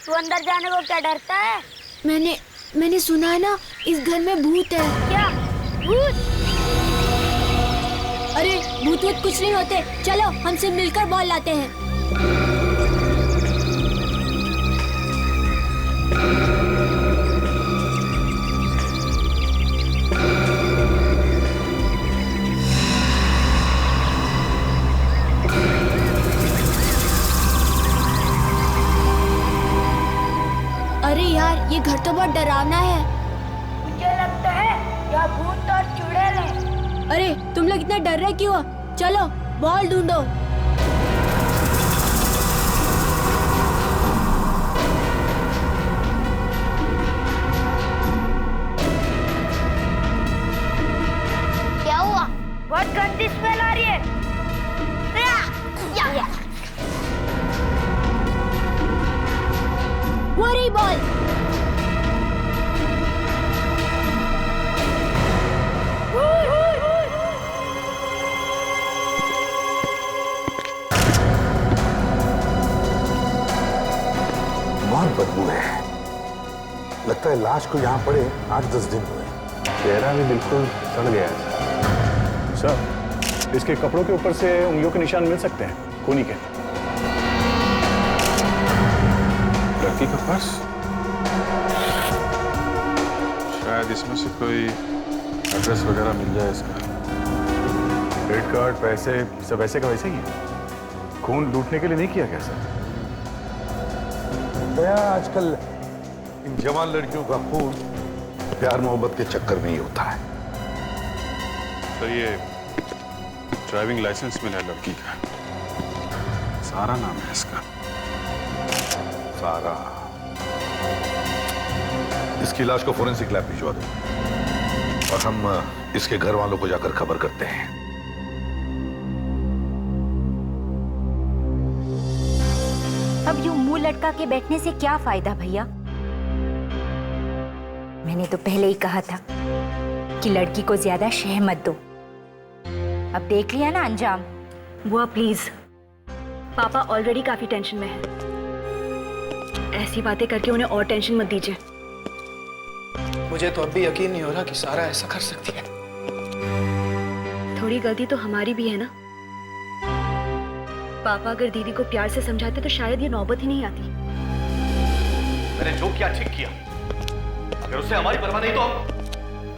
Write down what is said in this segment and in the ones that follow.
तू अंदर जाने को क्या डरता है? मैंने सुना है ना, इस घर में भूत है। क्या भूत? अरे भूत वूत कुछ नहीं होते, चलो हम सब मिलकर बॉल लाते हैं। अरे यार, ये घर तो बहुत डरावना है। मुझे लगता है यहाँ भूत और चुड़ैल है। अरे तुम लोग इतना डर रहे क्यों हो? चलो बॉल ढूंढो। क्या हुआ? बहुत गंदी स्मेल आ रही है। वो रही बॉल। बहुत बदबू है। लगता है लाश को यहाँ पड़े 8-10 दिन हुए। चेहरा भी बिल्कुल सड़ गया है सर। इसके कपड़ों के ऊपर से उंगलियों के निशान मिल सकते हैं, खूनी के। लड़की का पर्स, शायद इसमें से कोई एड्रेस वगैरह मिल जाए इसका। क्रेडिट कार्ड, पैसे सब वैसे का वैसे ही है। खून लूटने के लिए नहीं किया गया सर। दया, आजकल इन जवान लड़कियों का खून प्यार मोहब्बत के चक्कर में ही होता है। तो ये ड्राइविंग लाइसेंस मिला है लड़की का, सारा नाम है इसका। सारा। इसकी लाश को फोरेंसिक लैब भिजवा दो और हम इसके घर वालों को जाकर खबर करते हैं। अब यूं मुंह लटका के बैठने से क्या फायदा भैया? मैंने तो पहले ही कहा था कि लड़की को ज्यादा शह मत दो। अब देख लिया ना अंजाम। बुआ प्लीज, पापा ऑलरेडी काफी टेंशन में है। ऐसी बातें करके उन्हें और टेंशन मत दीजिए। मुझे तो अब भी यकीन नहीं हो रहा कि सारा ऐसा कर सकती है। थोड़ी गलती तो हमारी भी है ना। पापा अगर दीदी को प्यार से समझाते तो शायद ये नौबत ही नहीं आती। मैंने जो किया ठीक किया। अगर उससे हमारी परवाह नहीं तो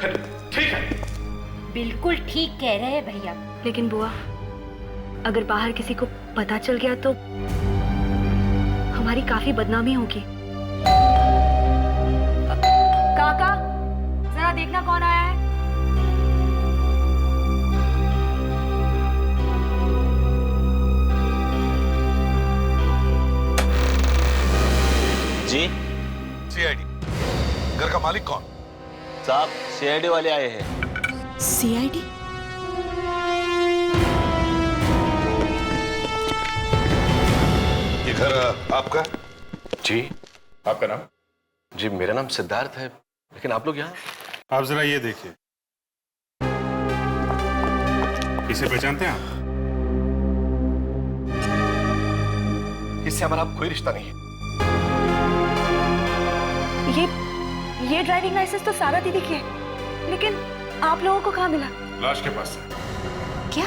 फिर ठीक है। बिल्कुल ठीक कह रहे हैं भैया। लेकिन बुआ, अगर बाहर किसी को पता चल गया तो हमारी काफी बदनामी होगी। काका, जरा देखना कौन आया है। जी सीआईडी। घर का मालिक कौन? साहब, सीआईडी वाले आए हैं। सीआईडी? ये घर आपका? जी। आपका नाम? जी मेरा नाम सिद्धार्थ है, लेकिन आप लोग यहाँ? आप जरा ये देखिए, इसे पहचानते हैं आप? इससे हमारा कोई रिश्ता नहीं है। ये ड्राइविंग लाइसेंस तो सारा दीदी की है, लेकिन आप लोगों को कहाँ मिला? लाश के पास है। क्या?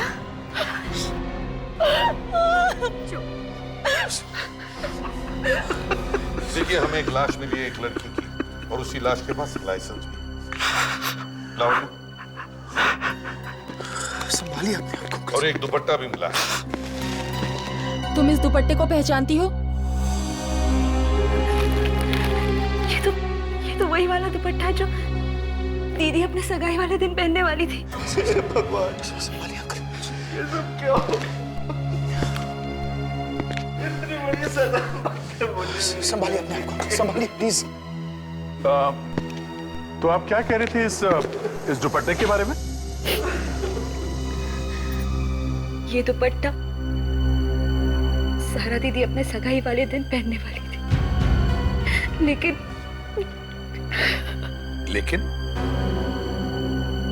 देखिए, हमें एक लाश मिली है एक लड़की की, और उसी लाश के पास लाइसेंस भी। लाओ। संभालिए अपने आप को। और एक दुपट्टा भी मिला है। तुम इस दुपट्टे को पहचानती हो? ये तो वही वाला दुपट्टा है जो दीदी अपने सगाई वाले दिन पहनने वाली थी। भगवान, संभालिए अंकल। ये सब क्या हो? इतनी बड़ी सजा। संभालिए अपने आप को, संभालिए प्लीज। तो आप क्या कह रहे थे इस दुपट्टे के बारे में? ये दुपट्टा सारा दीदी अपने सगाई वाले दिन पहनने वाली थी,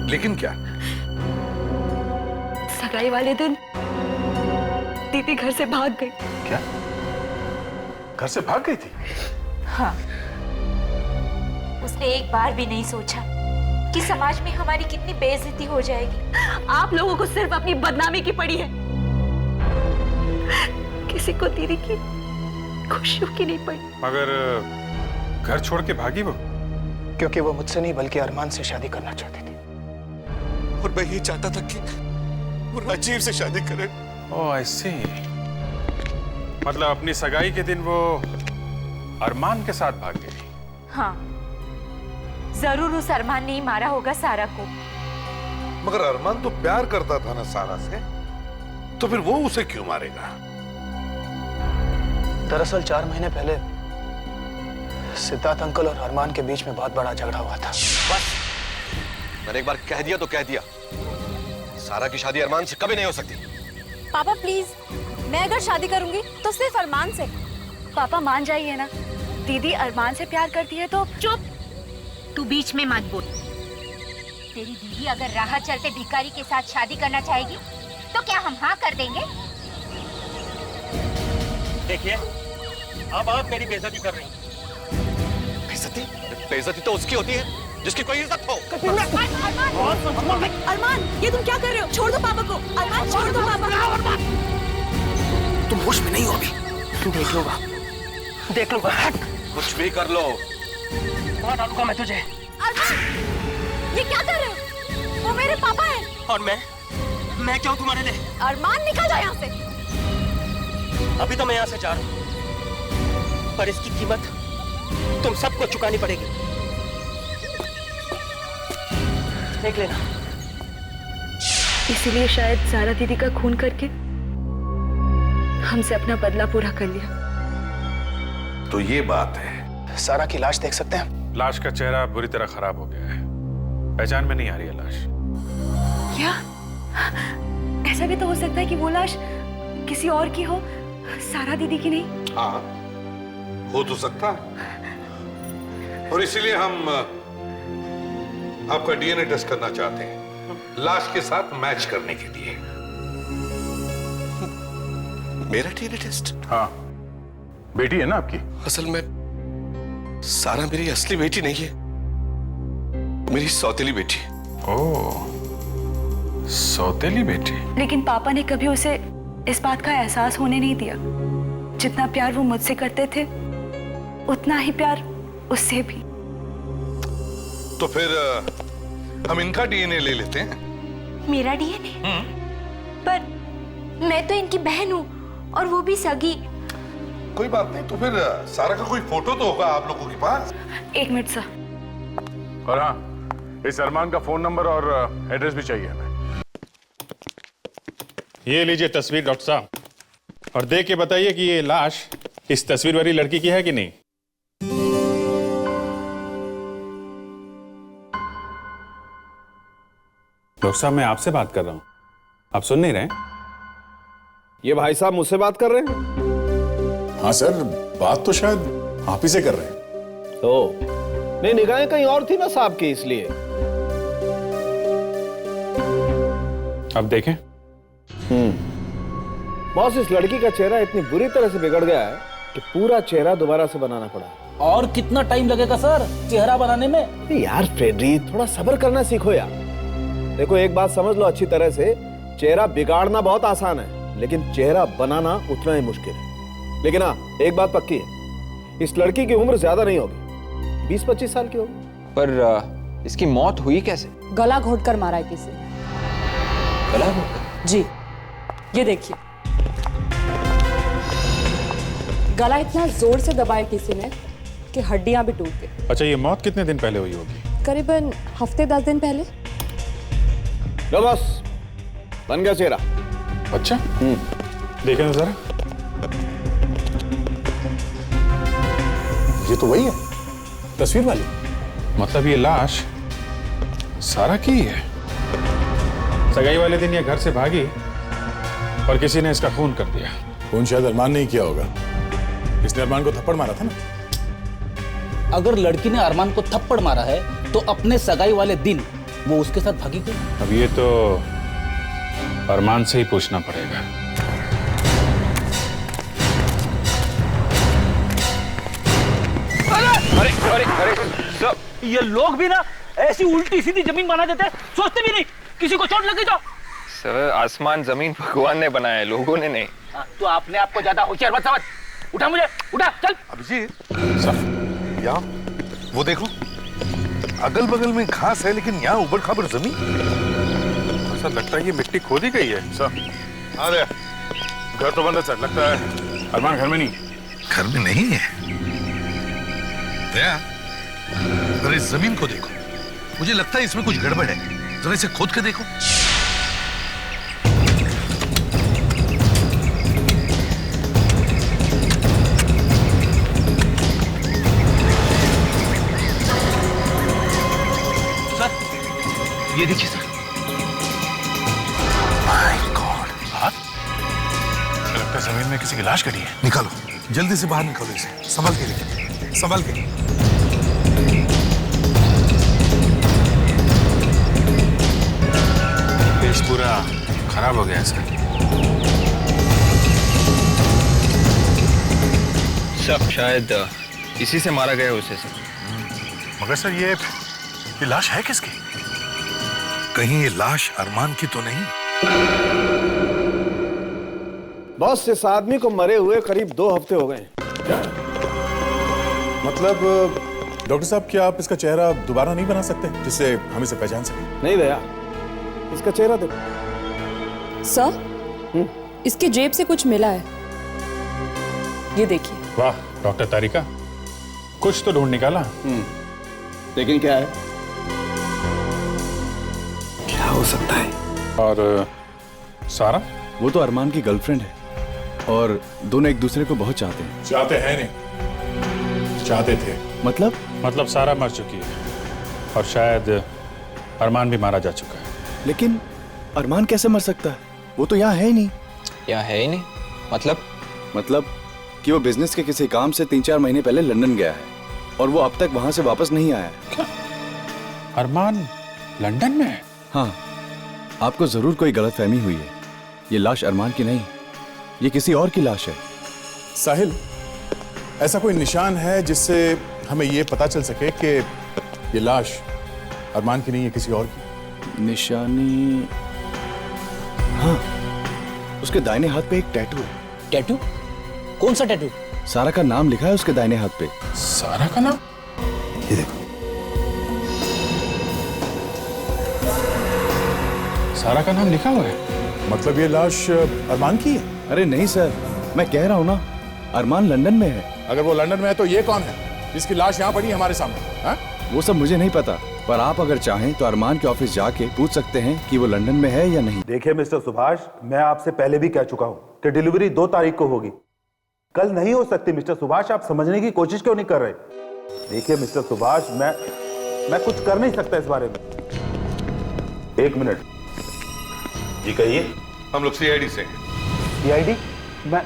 लेकिन क्या? सगाई वाले दिन दीदी घर से भाग गई। क्या? घर से भाग गई थी? हाँ, उसने एक बार भी नहीं सोचा कि समाज में हमारी कितनी बेइज्जती हो जाएगी। आप लोगों को सिर्फ अपनी बदनामी की पड़ी है, किसी को दीदी की खुशियों की नहीं पड़ी। मगर घर छोड़ के भागी वो? क्योंकि वो मुझसे नहीं बल्कि अरमान से शादी करना चाहती थी, और मैं ये चाहता था कि वो राजीव से शादी करे। ओह आई सी। मतलब अपनी सगाई के दिन वो अरमान के साथ भाग गई? हाँ, जरूर उस अरमान ने ही मारा होगा सारा को। मगर अरमान तो प्यार करता था ना सारा से, तो फिर वो उसे क्यों मारेगा? दरअसल 4 महीने पहले सिद्धार्थ अंकल और अरमान के बीच में बहुत बड़ा झगड़ा हुआ था। बस, मैंने एक बार कह दिया तो कह दिया, सारा की शादी अरमान से कभी नहीं हो सकती। पापा प्लीज, मैं अगर शादी करूंगी तो सिर्फ अरमान से। पापा मान जाइए ना, दीदी अरमान से प्यार करती है तो। चुप, तू बीच में मत बोल। तेरी दीदी अगर राह चलते भिखारी के साथ शादी करना चाहेगी तो क्या हम हाँ कर देंगे? देखिए, अब आप मेरी बेइज्जती कर रही हैं। बेइज्जती? बेइज्जती तो उसकी होती है जिसकी कोई इज्जत हो। अरमान, ये तुम क्या कर रहे हो? छोड़ दो पापा को। अरमान, छोड़ दो पापा को। तुम होश में नहीं हो अभी। देख लूंगा, देख लूंगा। कुछ भी कर लो, मार डालूंगा मैं तुझे। अरमान, ये क्या कर रहे हो? वो मेरे पापा हैं। और मैं क्यों तुम्हारे लिए? अरमान, निकल जाओ यहाँ से। अभी तो मैं यहाँ से जा रहा हूँ, पर इसकी कीमत तुम सबको चुकानी पड़ेगी। देख लेना। इसीलिए शायद सारा दीदी का खून करके हमसे अपना बदला पूरा कर लिया। तो ये बात है। सारा की लाश देख सकते हैं? लाश का चेहरा बुरी तरह खराब हो गया है, पहचान में नहीं आ रही है लाश। क्या? ऐसा भी तो हो सकता है कि वो लाश किसी और की हो, सारा दीदी की नहीं। हाँ, हो तो सकता है, और इसीलिए हम आपका डीएनए टेस्ट करना चाहते हैं, लाश के साथ मैच करने के लिए। मेरा डीएनए टेस्ट? हाँ, बेटी है ना आपकी? असल में सारा मेरी असली बेटी नहीं है, मेरी सौतेली बेटी। ओह, सौतेली बेटी? लेकिन पापा ने कभी उसे इस बात का एहसास होने नहीं दिया। जितना प्यार वो मुझसे करते थे, उतना ही प्यार उससे भी। तो फिर हम इनका डीएनए ले लेते हैं। मेरा डीएनए? पर मैं तो इनकी बहन हूँ, और वो भी सगी। कोई बात नहीं, तो फिर सारा का कोई फोटो तो होगा आप लोगों के पास? 1 मिनट सर। और हाँ, इस अरमान का फोन नंबर और एड्रेस भी चाहिए हमें। ये लीजिए तस्वीर डॉक्टर साहब, और देख के बताइए कि ये लाश इस तस्वीर वाली लड़की की है कि नहीं। डॉक्टर साहब, मैं आपसे बात कर रहा हूं, आप सुन नहीं रहे? ये भाई साहब मुझसे बात कर रहे हैं? हाँ सर, बात तो शायद आप ही से कर रहे हैं। तो नहीं, निगाहें कहीं और थी ना साहब की, इसलिए। अब देखें। बॉस, इस लड़की का चेहरा इतनी बुरी तरह से बिगड़ गया है कि पूरा चेहरा दोबारा से बनाना पड़ा। और कितना टाइम लगेगा सर चेहरा बनाने में? यार फ्रेडरी, थोड़ा सब्र करना सीखो यार। देखो, एक बात समझ लो अच्छी तरह से, चेहरा बिगाड़ना बहुत आसान है, लेकिन चेहरा बनाना उतना ही मुश्किल है। लेकिन हाँ, एक बात पक्की है, इस लड़की की उम्र ज्यादा नहीं होगी, 20-25 साल की होगी। पर इसकी मौत हुई कैसे? गला घोटकर मारा है किसी। गला घोटकर? जी, ये देखिए, गला इतना जोर से दबाया किसी ने कि हड्डियां भी टूट गई। अच्छा, ये मौत कितने दिन पहले हुई होगी? करीबन हफ्ते 10 दिन पहले। लो बॉस, बन गया चेहरा। अच्छा, देखें ना जरा। ये तो वही है, तस्वीर वाली। मतलब ये लाश सारा की ही है। सगाई वाले दिन ये घर से भागी और किसी ने इसका खून कर दिया। खून शायद अरमान नहीं किया होगा, इसने अरमान को थप्पड़ मारा था ना। अगर लड़की ने अरमान को थप्पड़ मारा है तो अपने सगाई वाले दिन वो उसके साथ भागी गई। अब ये तो अरमान से ही पूछना पड़ेगा। अरे अरे सर, ये लोग भी ना ऐसी उल्टी सीधी जमीन बना देते हैं, सोचते भी नहीं किसी को चोट लगी तो। सर आसमान जमीन भगवान ने बनाया है, लोगों ने नहीं। तो आपने आपको ज्यादा होशियार मत समझ। उठा मुझे, उठा चल। अभिजीत यहाँ वो देखो, अगल बगल में घास है लेकिन यहाँ उबड़ खाबड़ जमीन। ऐसा लगता है ये मिट्टी खोदी गई है सर। अरे घर तो बंद है सर, लगता है अरमान घर में नहीं। घर में नहीं है? दया, अरे इस जमीन को देखो, मुझे लगता है इसमें कुछ गड़बड़ है। जरा इसे खोद के देखो। सर ये देखिए सर। माय गॉड, हाथ लगता है जमीन में किसी की लाश कटी है। निकालो, जल्दी से बाहर निकालो इसे। संभल के लेके, संभल के। पेश पूरा खराब हो गया सर। सब शायद इसी से मारा गया उसे सर। मगर सर ये लाश है किसकी? कहीं ये लाश अरमान की तो नहीं? बॉस, इस आदमी को मरे हुए करीब 2 हफ्ते हो गए। मतलब डॉक्टर साहब, क्या आप इसका चेहरा दोबारा नहीं बना सकते जिससे हम इसे पहचान सकें? नहीं दया, इसका चेहरा देखो। सर, इसके जेब से कुछ मिला है, ये देखिए। वाह डॉक्टर तारिका, कुछ तो ढूंढ निकाला। लेकिन क्या है? क्या हो सकता है? और सारा? वो तो अरमान की गर्लफ्रेंड है और दोनों एक दूसरे को बहुत चाहते हैं। चाहते हैं नहीं, चाहते थे। मतलब सारा मर चुकी है और शायद अरमान भी मारा जा चुका है। लेकिन अरमान कैसे मर सकता है? वो तो यहाँ है ही नहीं। यहाँ है ही नहीं? मतलब कि वो बिजनेस के किसी काम से 3-4 महीने पहले लंदन गया है और वो अब तक वहां से वापस नहीं आया है। अरमान लंदन में है? हाँ, आपको जरूर कोई गलतफहमी हुई है। ये लाश अरमान की नहीं, ये किसी और की लाश है। साहिल, ऐसा कोई निशान है जिससे हमें ये पता चल सके कि ये लाश अरमान की नहीं है, किसी और की? निशानी? हाँ, उसके दाहिने हाथ पे एक टैटू है। टैटू? कौन सा टैटू? सारा का नाम लिखा है उसके दाहिने हाथ पे। सारा का नाम? ये देखो। सारा का नाम लिखा हुआ है? मतलब ये लाश अरमान की है? अरे नहीं सर, मैं कह रहा हूँ ना, अरमान लंदन में है। अगर वो लंदन में है तो ये कौन है जिसकी लाश यहाँ पड़ी है हमारे सामने? हा? वो सब मुझे नहीं पता, पर आप अगर चाहें तो अरमान के ऑफिस जाके पूछ सकते हैं कि वो लंदन में है या नहीं। देखिए मिस्टर सुभाष, मैं आपसे पहले भी कह चुका हूं कि डिलीवरी 2 तारीख को होगी, कल नहीं हो सकती। मिस्टर सुभाष, आप समझने की कोशिश क्यों नहीं कर रहे? देखिए मिस्टर सुभाष, मैं कुछ कर नहीं सकता इस बारे में। 1 मिनट जी कहिए। हम लोग सीआईडी से। सीआईडी? मैं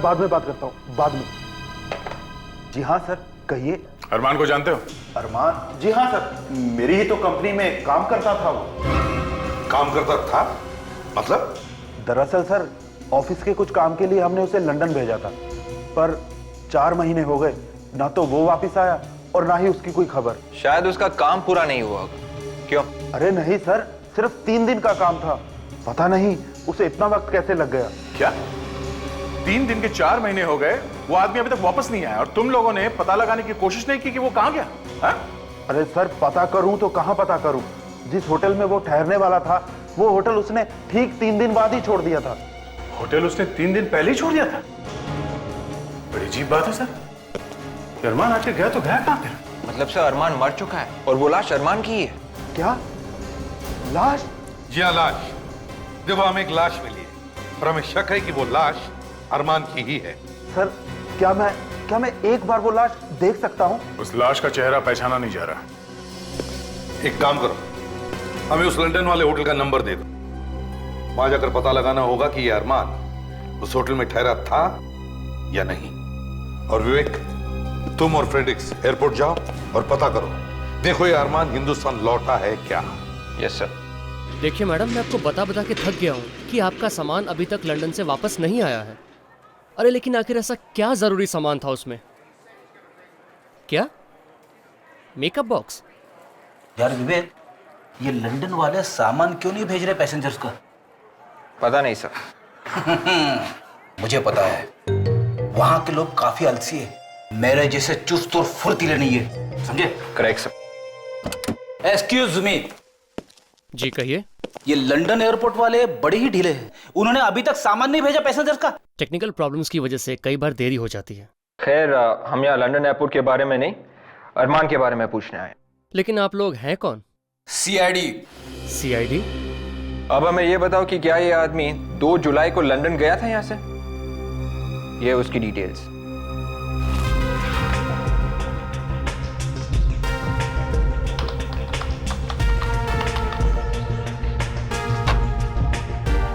बाद में बात करता हूँ, बाद में। जी हाँ सर, कहिए। अरमान को जानते हो? अरमान? जी हाँ सर, मेरी ही तो कंपनी में काम करता था वो। काम करता था? मतलब? दरअसल सर, ऑफिस के कुछ काम के लिए हमने उसे लंदन भेजा था, पर 4 महीने हो गए, ना तो वो वापस आया और ना ही उसकी कोई खबर। शायद उसका काम पूरा नहीं हुआ। क्यों? अरे नहीं सर, सिर्फ 3 दिन का काम था। पता नहीं उसे इतना वक्त कैसे लग गया। क्या 3 दिन के 4 महीने हो गए, वो आदमी अभी तक वापस नहीं आया और तुम लोगों ने पता लगाने की कोशिश नहीं की कि वो कहाँ गया? हा? अरे सर, पता करूं तो कहां पता करूं? जिस होटल में वो ठहरने वाला था, वो होटल उसने ठीक 3 दिन बाद ही छोड़ दिया था। होटल उसने 3 दिन पहले ही छोड़ दिया था? बड़ी अजीब बात है सर। अरमान आके गया तो गया कहाँ फिर? मतलब सर अरमान मर चुका है और वो लाश अरमान की ही है। क्या? लाश? जी हाँ, लाश। देखो, हमें एक लाश मिली है और हमें शक है कि वो लाश अरमान की ही है। सर, क्या मैं एक बार वो लाश देख सकता हूं? उस लाश का चेहरा पहचाना नहीं जा रहा। एक काम करो, हमें उस लंदन वाले होटल का नंबर दे दो। वहां जाकर पता लगाना होगा कि ये अरमान उस होटल में ठहरा था या नहीं। और विवेक, तुम और फ्रेडरिक्स एयरपोर्ट जाओ और पता करो, देखो ये अरमान हिंदुस्तान लौटा है क्या। Yes sir. देखिए मैडम, मैं आपको बता के थक गया हूँ कि आपका सामान अभी तक लंदन से वापस नहीं आया है। अरे लेकिन आखिर ऐसा क्या जरूरी सामान था उसमें? क्या मेकअप बॉक्स? यार विवेक, ये लंदन वाले सामान क्यों नहीं भेज रहे पैसेंजर्स का? पता नहीं सर। मुझे पता है, वहां के लोग काफी आलसी है, मेरे जैसे चुस्त और फुर्तीले नहीं है, समझे? Correct sir. Excuse me. जी कहिए। ये लंदन एयरपोर्ट वाले बड़े ही ढीले हैं, उन्होंने अभी तक सामान नहीं भेजा पैसेंजर्स का। टेक्निकल प्रॉब्लम्स की वजह से कई बार देरी हो जाती है। खैर हम यहाँ लंदन एयरपोर्ट के बारे में नहीं, अरमान के बारे में पूछने आए। लेकिन आप लोग हैं कौन? सीआईडी। सीआईडी? अब हमें ये बताओ कि क्या ये आदमी 2 जुलाई को लंदन गया था यहाँ से? ये उसकी डिटेल्स।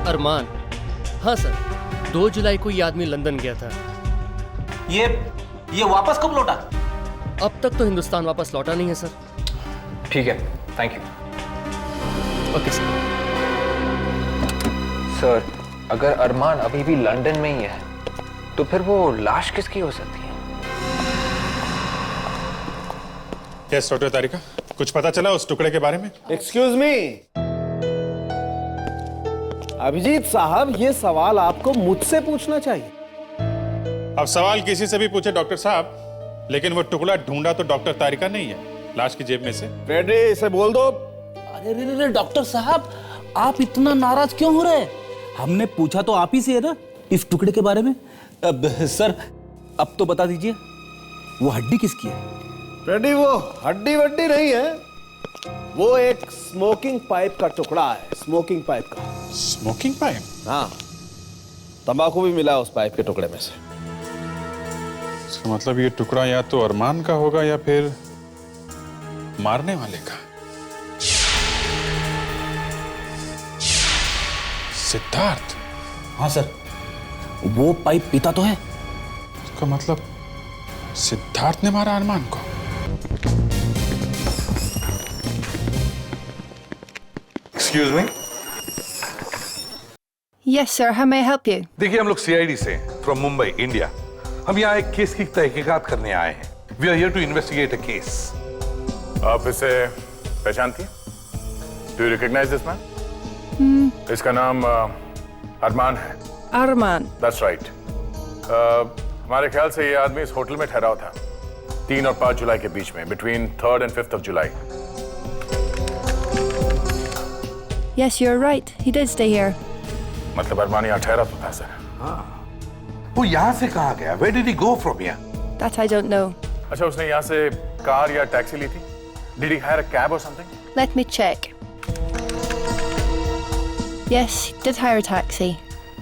अरमान? हाँ सर, 2 जुलाई को ये आदमी लंदन गया था। ये वापस कब लौटा? अब तक तो हिंदुस्तान वापस लौटा नहीं है सर। ठीक है, thank you. Okay sir. Sir, अगर अरमान अभी भी लंदन में ही है तो फिर वो लाश किसकी हो सकती है? यस डॉक्टर तारिका, कुछ पता चला उस टुकड़े के बारे में? एक्सक्यूज मी, अभिजीत साहब, ये सवाल आपको मुझसे पूछना चाहिए। अब सवाल किसी से भी पूछे डॉक्टर साहब, लेकिन वो टुकड़ा ढूंढा तो डॉक्टर तारिका नहीं है, लाश की जेब में से। फ्रेडी, इसे बोल दो। अरे रे रे डॉक्टर साहब, आप इतना नाराज क्यों हो रहे? हमने पूछा तो आप ही से है ना इस टुकड़े के बारे में। अब सर, अब तो बता दीजिए, वो हड्डी किसकी है? फ्रेडी, वो हड्डी वड्डी नहीं है, वो एक स्मोकिंग पाइप का टुकड़ा है। स्मोकिंग पाइप का। Smoking pipe? हाँ, तंबाकू भी मिला उस पाइप के टुकड़े में से। इसका मतलब ये टुकड़ा या तो अरमान का होगा या फिर मारने वाले का। सिद्धार्थ? हाँ सर, वो पाइप पीता तो है। इसका मतलब सिद्धार्थ ने मारा अरमान को। Excuse me. Yes, sir. How may I help you? देखिए, हम लोग सीआईडी से फ्रॉम मुंबई, इंडिया। हम यहाँ एक केस की तहकीकात करने आए हैं। We are here to investigate a case. आप इसे पहचानती हैं? Do you recognise this man? इसका नाम अरमान है। Arman. That's right. हमारे ख्याल से ये आदमी इस होटल में ठहरा हुआ था 3 और 5 जुलाई के बीच में, between 3rd and 5th of July। Yes, you're right. He did stay here. मतलब अरमान यहाँ ठहरा तो था सर। वो यहाँ से कहाँ गया? Where did he go from here? That I don't know. अच्छा, उसने यहाँ से कार या टैक्सी ली थी? Did he hire a cab or something? Let me check. Yes, he did hire a taxi.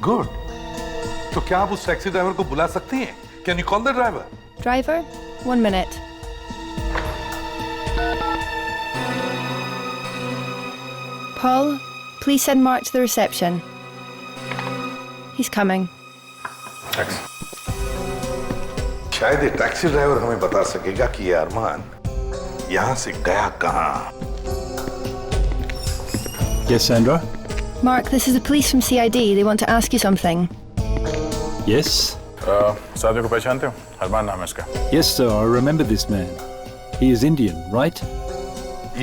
Good. तो क्या आप उस टैक्सी ड्राइवर को बुला सकती हैं? Can you call the driver? Driver? 1 minute. Paul, please send Mark to the reception. He's coming. Thanks. शायद ये टैक्सी ड्राइवर हमें बता सकेगा कि ये अरमान यहाँ से गया कहाँ। Yes, Sandra? Mark, this is the police from CID. They want to ask you something. Yes? सादे को पहचानते हो? अरमान नाम है इसका। Yes, sir, I remember this man. He is Indian, right?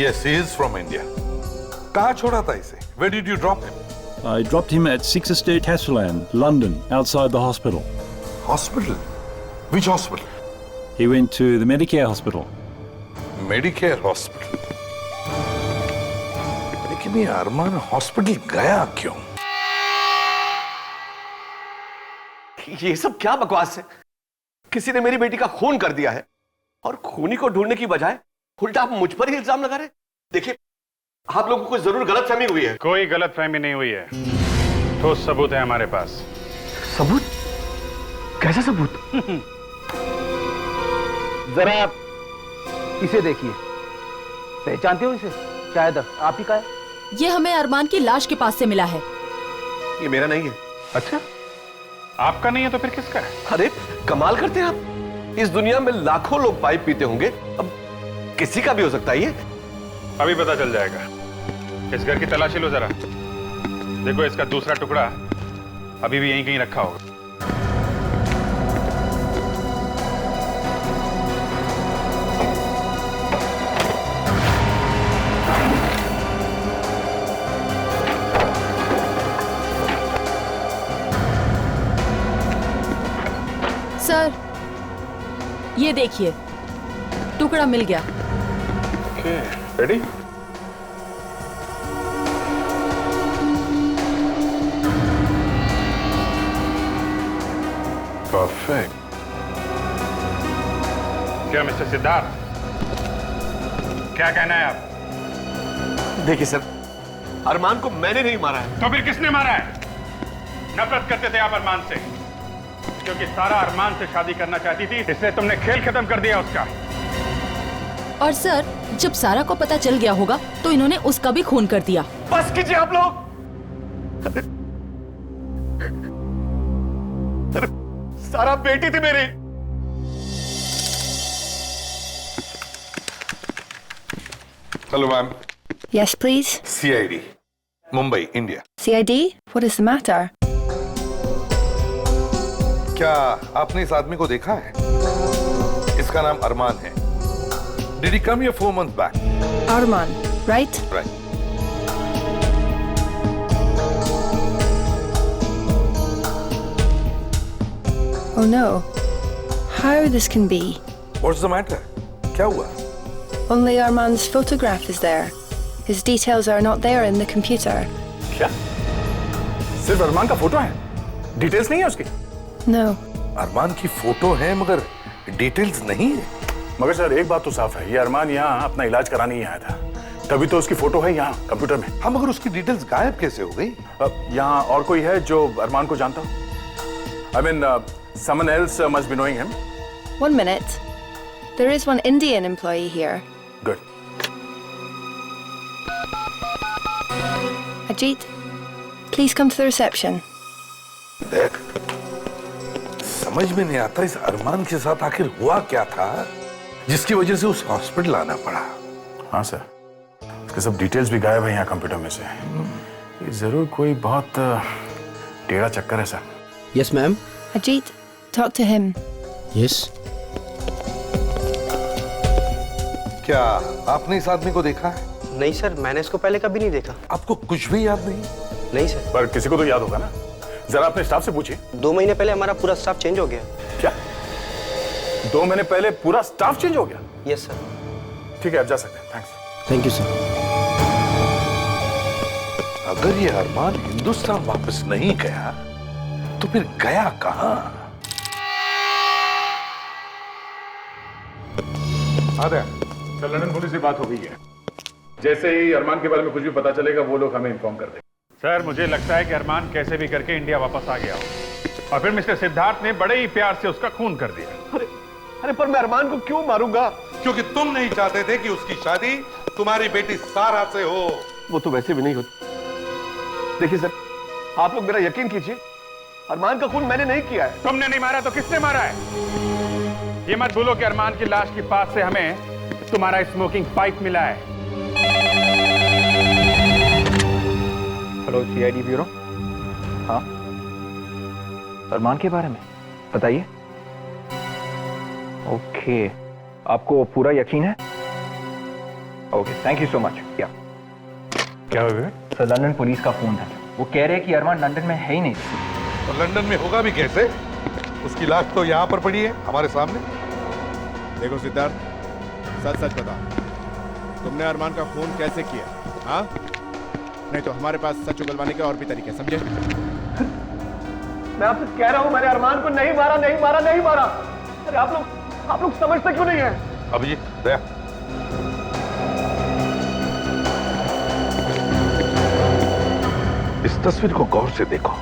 Yes, he is from India. कहाँ छोड़ा था इसे? Where did you drop him? I dropped him at 6 Estate Hasland, London, outside the hospital. Hospital? Which hospital? He went to the Medicare hospital. Medicare hospital? लेकिन ये अरमान hospital गया क्यों? ये सब क्या बकवास है? किसी ने मेरी बेटी का खून कर दिया है और खूनी को ढूंढने की बजाय उल्टा आप मुझ पर ही इल्जाम लगा रहे। देखिए, आप लोगों को जरूर गलतफहमी हुई है। कोई गलतफहमी नहीं हुई है, ठोस सबूत है हमारे पास। सबूत? कैसा सबूत? जरा आप इसे देखिए, पहचानते हो इसे? शायद आप ही का है। ये हमें अरमान की लाश के पास से मिला है। ये मेरा नहीं है। अच्छा, आपका नहीं है तो फिर किसका है? अरे कमाल करते हैं आप। इस दुनिया में लाखों लोग पाइप पीते होंगे, अब किसी का भी हो सकता है ये। अभी पता चल जाएगा। इस घर की तलाशी लो जरा। देखो, इसका दूसरा टुकड़ा अभी भी यहीं कहीं रखा होगा। ये देखिए, टुकड़ा मिल गया। Okay, ready? परफेक्ट। क्या मिस्टर सिद्धार्थ, क्या कहना है आप? देखिए सर, अरमान को मैंने नहीं मारा है। तो फिर किसने मारा है? नफरत करते थे आप अरमान से, क्योंकि सारा अरमान से शादी करना चाहती थी, इसलिए तुमने खेल खत्म कर दिया उसका। और सर, जब सारा को पता चल गया होगा तो इन्होंने उसका भी खून कर दिया। बस कीजिए आप लोग। अरे सारा बेटी थी मेरी। Hello ma'am. Yes, please. CID, Mumbai, India. CID? What is the matter? क्या आपने इस आदमी को देखा है? इसका नाम अरमान है। Did he come here 4 months back? Arman, right? Right. Oh no. How this can be? What's the matter? क्या हुआ? Only Arman's photograph is there. His details are not there in the computer. क्या? सिर्फ अरमान का photo है? Details नहीं है उसकी? No. अरमान की फोटो है मगर डिटेल्स नहीं है। मगर सर एक बात तो साफ है, ये अरमान यहाँ अपना इलाज कराने ही आया था, तभी तो उसकी फोटो है यहाँ कंप्यूटर में। हाँ, मगर उसकी डिटेल्स गायब कैसे हो गई? यहाँ और कोई है जो अरमान को जानता हो? I mean, someone else must be knowing him. 1 minute. There is one Indian employee here. Good. Ajit, please come to the reception. देख, समझ में नहीं आता इस अरमान के साथ आखिर हुआ क्या था जिसकी वजह से उस हॉस्पिटल आना पड़ा। हाँ सर, उसके सब डिटेल्स भी गायब है यहाँ कंप्यूटर में से। ये जरूर कोई बहुत टेढ़ा चक्कर है sir. Yes ma'am. Ajit, talk to him. Yes. क्या आपने इस आदमी को देखा है? नहीं सर, मैंने इसको पहले कभी नहीं देखा। आपको कुछ भी याद नहीं? नहीं सर। पर किसी को तो याद होगा ना, जरा अपने स्टाफ से पूछिए। 2 महीने पहले हमारा पूरा स्टाफ चेंज हो गया। क्या 2 महीने पहले पूरा स्टाफ चेंज हो गया? Yes sir. ठीक है, आप जा सकते हैं। थैंक्स। Thank you sir. अगर ये अरमान हिंदुस्तान वापस नहीं गया तो फिर गया कहां? सर, लंदन पुलिस से बात हो गई है। जैसे ही अरमान के बारे में कुछ भी पता चलेगा वो लोग हमें इन्फॉर्म कर देंगे। सर, मुझे लगता है कि अरमान कैसे भी करके इंडिया वापस आ गया हो और फिर मिस्टर सिद्धार्थ ने बड़े ही प्यार से उसका खून कर दिया। अरे पर मैं अरमान को क्यों मारूंगा? क्योंकि तुम नहीं चाहते थे कि उसकी शादी तुम्हारी बेटी सारा से हो। वो तो वैसे भी नहीं होती। देखिए सर, आप लोग मेरा यकीन कीजिए, अरमान का खून मैंने नहीं किया है। तुमने नहीं मारा तो किसने मारा है? ये मत भूलो कि अरमान की लाश के पास से हमें तुम्हारा स्मोकिंग पाइप मिला है। Hello CID bureau. हाँ, अरमान के बारे में बताइए। ओके, आपको पूरा यकीन है? Okay, thank you so much. क्या हो गया? सर, लंदन पुलिस का फोन था, वो कह रहे हैं कि अरमान लंदन में है ही नहीं। तो लंदन में होगा भी कैसे? उसकी लाश तो यहाँ पर पड़ी है हमारे सामने। देखो सिद्धार्थ, सच सच बताओ, तुमने अरमान का खून कैसे किया? हाँ, नहीं तो हमारे पास सच उगलवाने के और भी तरीके, समझे? मैं आपसे कह रहा हूं, मैंने अरमान को नहीं मारा, नहीं मारा, नहीं मारा। अरे आप लोग समझते क्यों नहीं है? अभिजीत, दया, इस तस्वीर को गौर से देखो।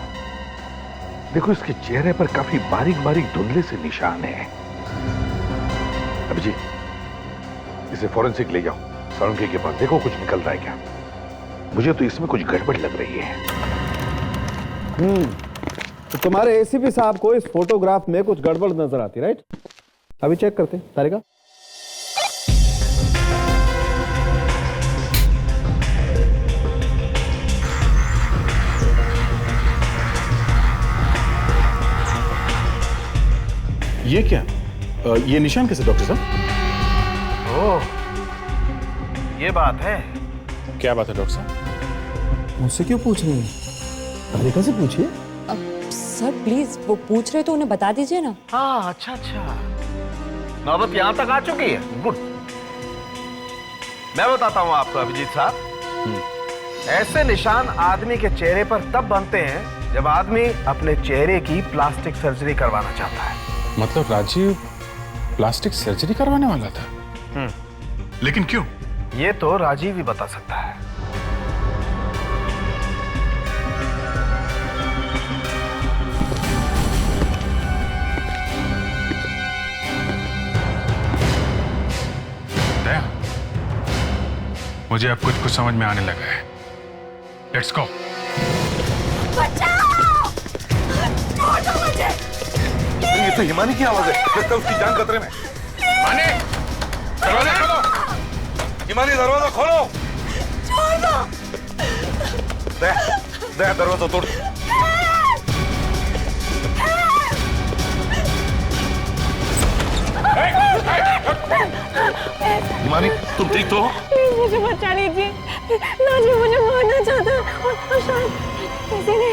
देखो, इसके चेहरे पर काफी बारीक बारीक धुंधले से निशान है। अभिजीत, इसे फॉरेंसिक ले जाओ, साळुंखे के पास। देखो कुछ निकल रहा है क्या? मुझे तो इसमें कुछ गड़बड़ लग रही है। तो तुम्हारे ACP साहब को इस फोटोग्राफ में कुछ गड़बड़ नजर आती, राइट? अभी चेक करते हैं। तारिका, ये क्या? ये निशान कैसे डॉक्टर साहब? ओह, ये बात है। क्या बात है डॉक्टर साहब? मुझसे क्यों पूछ रही हैं? तारिका से पूछिए। सर प्लीज, वो पूछ रहे तो उन्हें बता दीजिए ना। हाँ, अच्छा। नौबत यहां तक आ चुकी है। गुड। मैं बताता हूं आपको अभिजीत साहब, ऐसे निशान आदमी के चेहरे पर तब बनते हैं जब आदमी अपने चेहरे की प्लास्टिक सर्जरी करवाना चाहता है। मतलब राजीव प्लास्टिक सर्जरी करवाने वाला था? लेकिन क्यों? ये तो राजीव ही बता सकता है। दया, मुझे अब कुछ समझ में आने लगा है। Let's go. ये तो हिमानी की आवाज है, लगता है उसकी जान खतरे में। हिमानी, दरवाजा खोलो। हिमानी, दरवाजा खोलो। छोड़ दो। दया, दरवाजा तोड़। हिमानी, तुम ठीक तो हो? प्लीज मुझे बचा लीजिए। राजीव मुझे मारना चाहता है और शायद किसी ने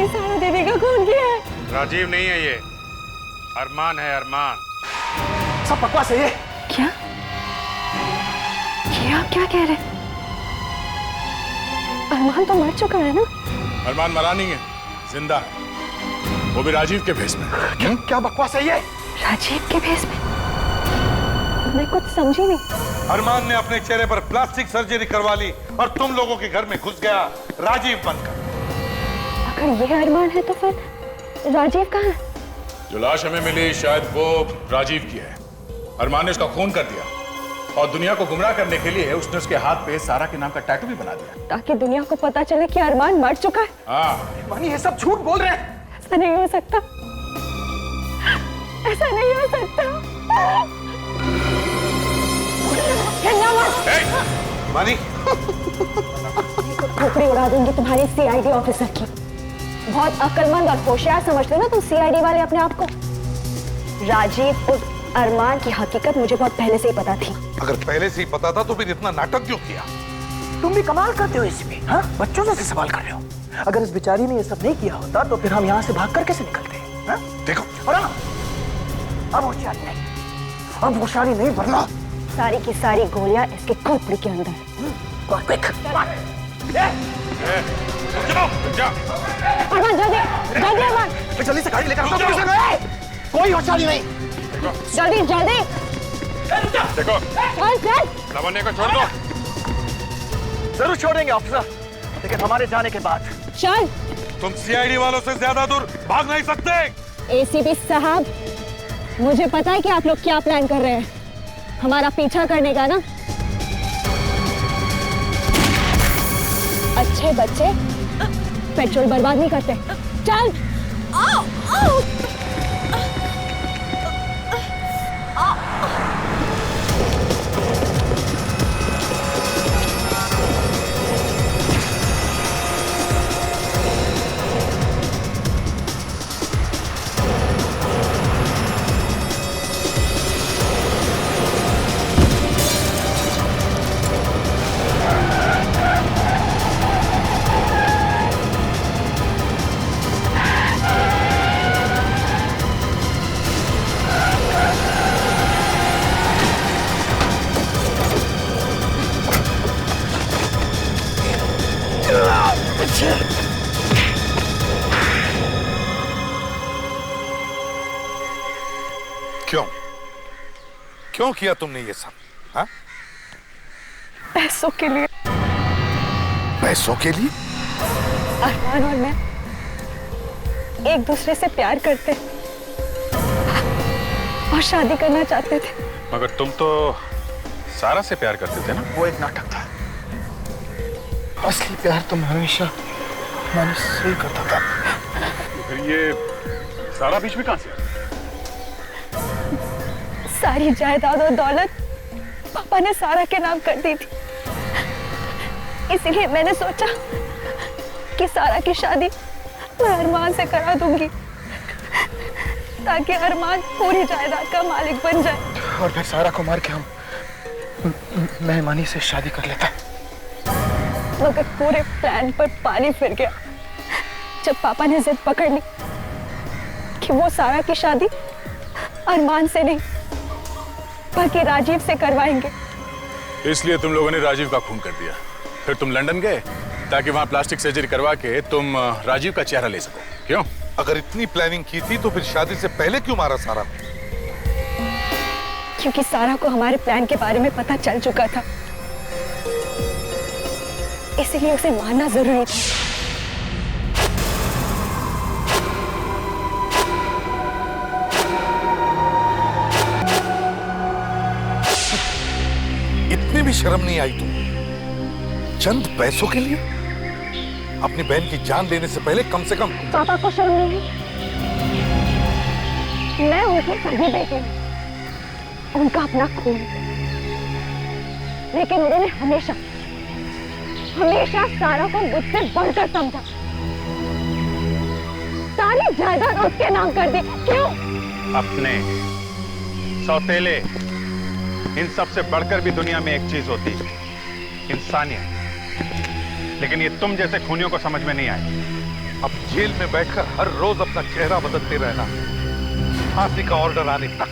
सारा दीदी का खून किया है। राजीव नहीं है ये, अरमान है, अरमान। सब बकवास है ये। क्या? ये आप क्या कह रहे हैं? अरमान तो मर चुका है ना? अरमान मरा नहीं है, जिंदा है, वो भी राजीव के भेस में। क्या बकवास है ये? राजीव के भेस में? मैं कुछ समझी नहीं। अरमान ने अपने चेहरे पर प्लास्टिक सर्जरी करवा ली और तुम लोगों के घर में घुस गया राजीव बनकर। अगर ये अरमान है तो फिर राजीव कहाँ है? जो लाश हमें मिली शायद वो राजीव की है। अरमान ने उसका खून कर दिया और दुनिया को गुमराह करने के लिए उसने उसके हाथ पे सारा के नाम का टैटू भी बना दिया, ताकि दुनिया को पता चले कि अरमान मर चुका है। हाँ। मानी, ये सब झूठ बोल रहे हैं। ऐसा नहीं हो सकता, ऐसा नहीं हो सकता। मानी, खोपड़ी उड़ा दूंगी तुम्हारी सीआईडी ऑफिसर की। बहुत अक्लमंद और होशियार समझते हो ना तुम सीआईडी वाले अपने आप को। राजीव और अरमान की हकीकत मुझे बहुत पहले से ही पता थी। अगर पहले से ही पता था तो फिर इतना नाटक क्यों किया? तुम भी कमाल करते हो इसमें, हाँ? बच्चों जैसे सवाल कर रहे हो। अगर इस बेचारी ने ये सब नहीं किया होता तो फिर हम यहाँ से भाग कर कैसे निकलते हैं? हाँ? देखो, और हाँ, अब होशियारी नहीं, अब होशियारी नहीं वरना सारी की सारी गोलियां इसके खोपड़ी के अंदर। अरमान जल्दी जल्दी अरमान, जल्दी से गाड़ी लेकर आओ। कोई होशियारी नहीं। जल्दी जल्दी। देखो, चल चल। लवन्य को छोड़ दो। जरूर छोड़ेंगे ऑफिसर, लेकिन हमारे जाने के बाद। चल। तुम सीआईडी वालों से ज्यादा दूर भाग नहीं सकते। एसीपी साहब, मुझे पता है कि आप लोग क्या प्लान कर रहे हैं, हमारा पीछा करने का ना। अच्छे बच्चे पेट्रोल बर्बाद नहीं करते। चल। आओ, आओ। क्यों क्यों किया तुमने ये सब? हाँ? पैसों के लिए। पैसों के लिए? अरमान और मैं एक दूसरे से प्यार करते और शादी करना चाहते थे। मगर तुम तो सारा से प्यार करते थे ना? वो एक नाटक था, असली प्यार तो हमेशा मैंने सही करता था। फिर ये सारा बीच में कहां से? सारी जायदाद और दौलत पापा ने सारा के नाम कर दी थी, इसलिए मैंने सोचा कि सारा की शादी मैं अरमान से करा दूंगी ताकि अरमान पूरी जायदाद का मालिक बन जाए। और फिर सारा को मार के हम मेहमानी से शादी कर लेता। मगर पूरे प्लान पर पानी फिर गया जब पापा ने जिद पकड़ ली कि वो सारा की शादी अरमान से नहीं बल्कि राजीव से करवाएंगे। इसलिए तुम लोगों ने राजीव का खून कर दिया, फिर तुम लंदन गए ताकि वहां प्लास्टिक सर्जरी करवा के तुम राजीव का चेहरा ले सको। क्यों? अगर इतनी प्लानिंग की थी तो फिर शादी से पहले क्यों मारा सारा? क्योंकि सारा को हमारे प्लान के बारे में पता चल चुका था, इसलिए उसे मारना जरूरी था। इतनी भी शर्म नहीं आई तुम? चंद पैसों के लिए अपनी बहन की जान देने से पहले कम से कम। पापा को शर्म नहीं है? मैं उनकी सगी बेटी हूं, उनका अपना खून, लेकिन उन्होंने हमेशा हमेशा सारा को मुझसे बढ़कर समझा। सारी जायदाद उसके नाम कर दी। क्यों? अपने सौतेले, इन सब से बढ़कर भी दुनिया में एक चीज होती है, इंसानियत। लेकिन ये तुम जैसे खूनियों को समझ में नहीं आए। अब जेल में बैठकर हर रोज अपना चेहरा बदलते रहना, फांसी का ऑर्डर आने तक।